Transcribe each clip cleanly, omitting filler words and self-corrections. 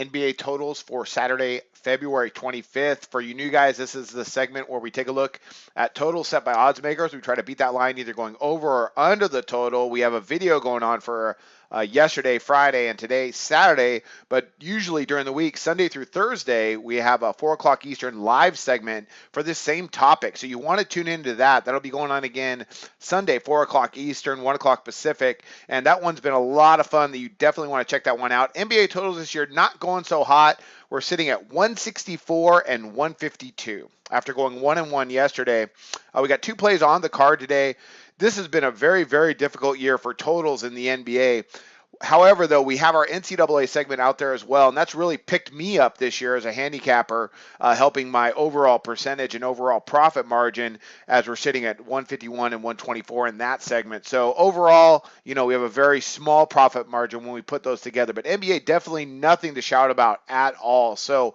NBA totals for Saturday, February 25th. For you new guys, this is the segment where we take a look at totals set by odds makers. We try to beat that line either going over or under the total. We have a video going on for yesterday, Friday, and today, Saturday. But usually during the week, Sunday through Thursday, we have a 4 o'clock Eastern live segment for this same topic. So you want to tune into that. That'll be going on again Sunday, 4 o'clock Eastern, 1 o'clock Pacific. And that one's been a lot of fun. That you definitely want to check that one out. NBA totals this year not going so hot. We're sitting at 164 and 152 after going 1-1 yesterday. We got 2 plays on the card today. This has been a very, very difficult year for totals in the NBA. However, though, we have our NCAA segment out there as well, and that's really picked me up this year as a handicapper, helping my overall percentage and overall profit margin as we're sitting at 151 and 124 in that segment. So overall, we have a very small profit margin when we put those together, but NBA definitely nothing to shout about at all. So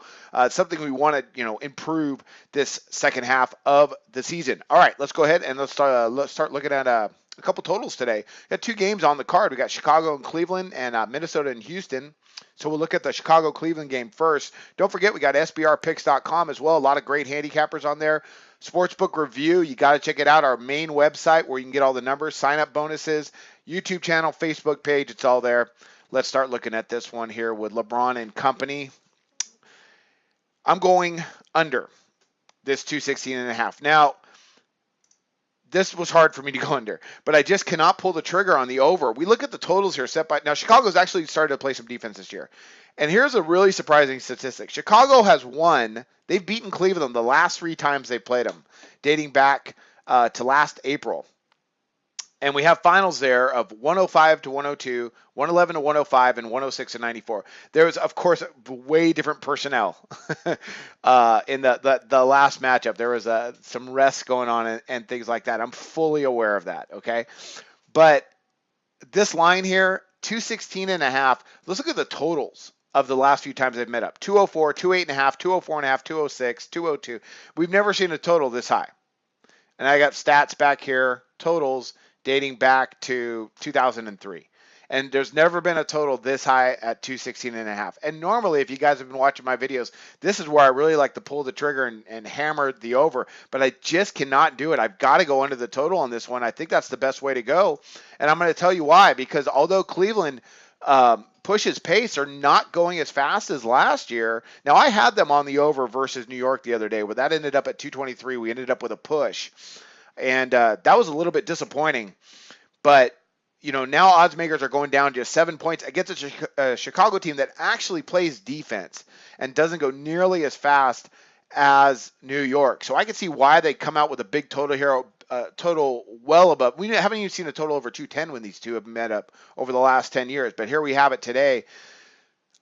something we want to, improve this second half of the season. All right, let's go ahead and let's start looking at a couple totals today. We got 2 games on the card. We got Chicago and Cleveland and Minnesota and Houston. So we'll look at the Chicago-Cleveland game first. Don't forget, we got SBRpicks.com as well. A lot of great handicappers on there. Sportsbook Review, you got to check it out. Our main website where you can get all the numbers, sign-up bonuses, YouTube channel, Facebook page. It's all there. Let's start looking at this one here with LeBron and company. I'm going under this 216.5. Now, this was hard for me to go under, but I just cannot pull the trigger on the over. We look at the totals here set by, now Chicago's actually started to play some defense this year. And here's a really surprising statistic. Chicago has won, they've beaten Cleveland the last 3 times they played them, dating back to last April. And we have finals there of 105 to 102, 111 to 105, and 106 to 94. There's, of course, way different personnel in the last matchup. There was some rest going on and things like that. I'm fully aware of that, okay? But this line here, 216.5, let's look at the totals of the last few times they've met up. 204, 208.5, 204.5, 206, 202. We've never seen a total this high. And I got stats back here, totals, dating back to 2003. And there's never been a total this high at 216.5. And normally, if you guys have been watching my videos, this is where I really like to pull the trigger and hammer the over. But I just cannot do it. I've got to go under the total on this one. I think that's the best way to go. And I'm going to tell you why. Because although Cleveland pushes pace, they're not going as fast as last year. Now, I had them on the over versus New York the other day, but that ended up at 223. We ended up with a push. And that was a little bit disappointing. But, now odds makers are going down just 7 points against a Chicago team that actually plays defense and doesn't go nearly as fast as New York. So I can see why they come out with a big total here, total well above. We haven't even seen a total over 210 when these two have met up over the last 10 years. But here we have it today.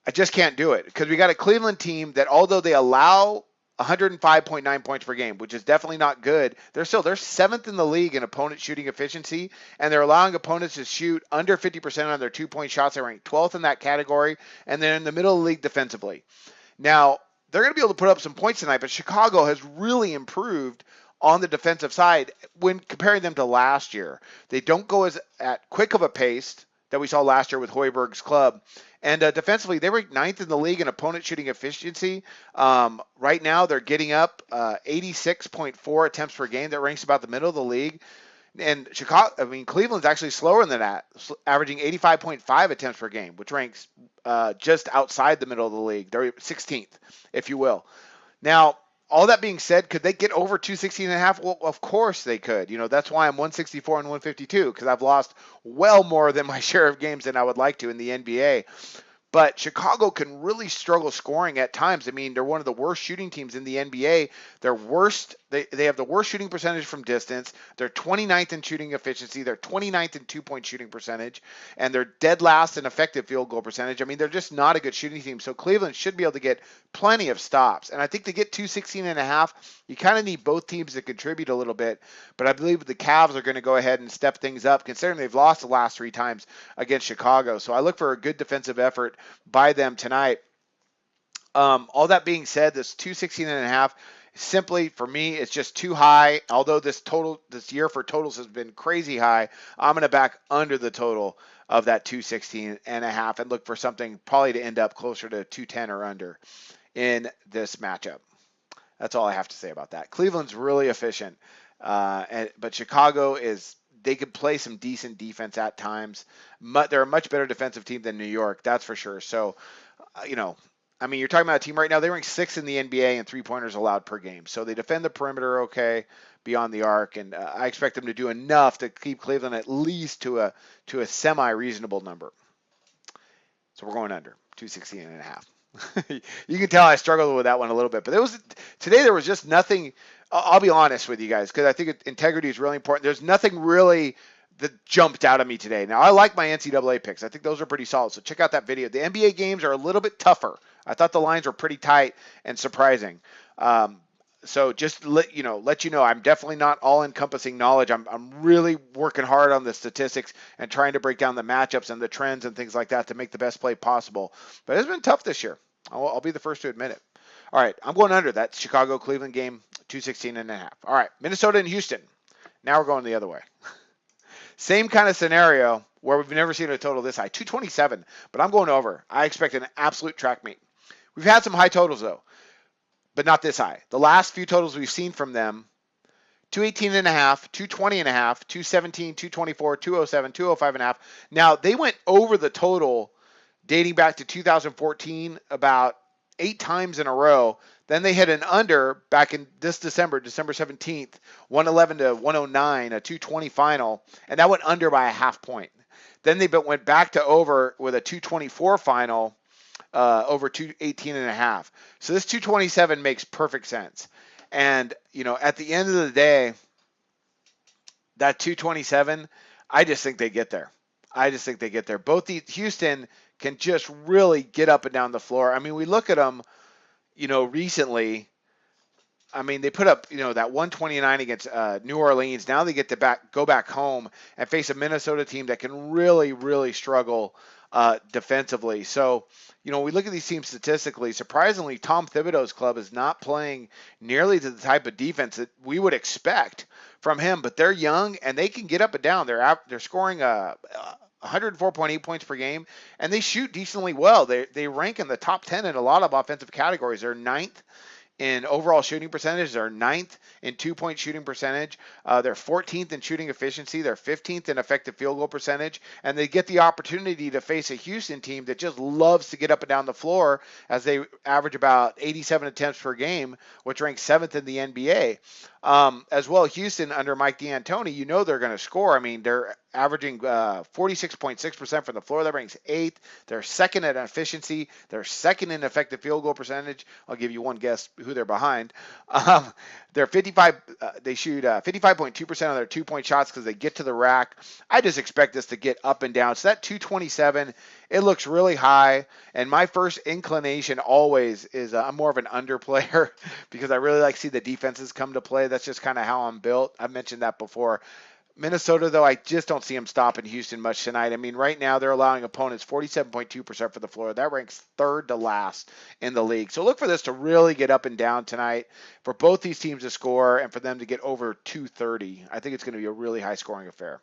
I just can't do it because we got a Cleveland team that, although they allow 105.9 points per game, which is definitely not good. They're 7th in the league in opponent shooting efficiency, and they're allowing opponents to shoot under 50% on their 2-point shots. They're ranked 12th in that category, and they're in the middle of the league defensively. Now, they're going to be able to put up some points tonight, but Chicago has really improved on the defensive side when comparing them to last year. They don't go at quick of a pace that we saw last year with Hoiberg's club. And defensively, they were 9th in the league in opponent shooting efficiency. Right now, they're getting up 86.4 attempts per game. That ranks about the middle of the league. And Cleveland's actually slower than that, averaging 85.5 attempts per game, which ranks just outside the middle of the league. They're 16th, if you will. Now, all that being said, could they get over 216.5? Well, of course they could. That's why I'm 164 and 152, because I've lost well more than my share of games than I would like to in the NBA. But Chicago can really struggle scoring at times. I mean, they're one of the worst shooting teams in the NBA. They're worst. They have the worst shooting percentage from distance. They're 29th in shooting efficiency. They're 29th in 2-point shooting percentage. And they're dead last in effective field goal percentage. I mean, they're just not a good shooting team. So Cleveland should be able to get plenty of stops. And I think to get 216.5, you kind of need both teams to contribute a little bit. But I believe the Cavs are going to go ahead and step things up, considering they've lost the last 3 times against Chicago. So I look for a good defensive effort by them tonight. All that being said, this 216.5, simply for me, it's just too high. Although this year for totals has been crazy high, I'm going to back under the total of that 216.5 and look for something probably to end up closer to 210 or under in this matchup. That's all I have to say about that. Cleveland's really efficient, but Chicago they could play some decent defense at times. They're a much better defensive team than New York, that's for sure. So, you're talking about a team right now, they rank 6th in the NBA in three-pointers allowed per game. So they defend the perimeter okay beyond the arc, and I expect them to do enough to keep Cleveland at least to a semi-reasonable number. So we're going under 216.5. You can tell I struggled with that one a little bit, but today there was just nothing. I'll be honest with you guys, because I think integrity is really important. There's nothing really that jumped out at me today. Now, I like my NCAA picks. I think those are pretty solid. So check out that video. The NBA games are a little bit tougher. I thought the lines were pretty tight and surprising. So just let you know, I'm definitely not all-encompassing knowledge. I'm really working hard on the statistics and trying to break down the matchups and the trends and things like that to make the best play possible. But it's been tough this year. I'll be the first to admit it. All right, I'm going under that Chicago-Cleveland game, 216.5. All right, Minnesota and Houston. Now we're going the other way. Same kind of scenario where we've never seen a total this high, 227, but I'm going over. I expect an absolute track meet. We've had some high totals, though, but not this high. The last few totals we've seen from them, 218.5, 220.5, 217, 224, 207, 205.5. Now, they went over the total dating back to 2014 about 8 times in a row. Then they hit an under back in this December 17th, 111 to 109, a 220 final, and that went under by a half point. Then they went back to over with a 224 final, over 218.5. So this 227 makes perfect sense. And, at the end of the day, that 227, I just think they get there. Both Houston can just really get up and down the floor. I mean, we look at them, recently. I mean, they put up, that 129 against New Orleans. Now they get to go back home and face a Minnesota team that can really, really struggle defensively. So, we look at these teams statistically. Surprisingly, Tom Thibodeau's club is not playing nearly to the type of defense that we would expect from him. But they're young and they can get up and down. They're scoring 104.8 points per game, and they shoot decently well. They rank in the top 10 in a lot of offensive categories. They're 9th in overall shooting percentage. They're 9th in 2-point shooting percentage. They're 14th in shooting efficiency. They're 15th in effective field goal percentage. And they get the opportunity to face a Houston team that just loves to get up and down the floor, as they average about 87 attempts per game, which ranks 7th in the NBA. As well, Houston under Mike D'Antoni, they're going to score. I mean, they're averaging 46.6% from the floor. That ranks 8th. They're 2nd in efficiency. They're 2nd in effective field goal percentage. I'll give you one guess who they're behind. They're 55. They shoot 55.2% of their 2-point shots because they get to the rack. I just expect this to get up and down. So that 227, it looks really high. And my first inclination always is I'm more of an under player because I really like to see the defenses come to play. That's just kind of how I'm built. I've mentioned that before. Minnesota, though, I just don't see them stopping Houston much tonight. I mean, right now they're allowing opponents 47.2% for the floor. That ranks 3rd to last in the league. So look for this to really get up and down tonight, for both these teams to score and for them to get over 230. I think it's going to be a really high-scoring affair.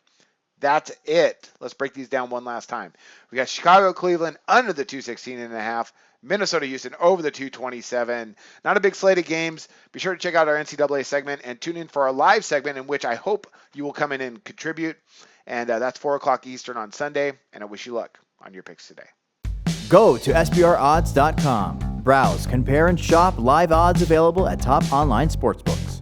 That's it. Let's break these down one last time. We got Chicago, Cleveland under the 216.5. Minnesota, Houston over the 227. Not a big slate of games. Be sure to check out our NCAA segment and tune in for our live segment, in which I hope you will come in and contribute. And that's 4 o'clock Eastern on Sunday. And I wish you luck on your picks today. Go to SBRodds.com. Browse, compare, and shop live odds available at top online sportsbooks.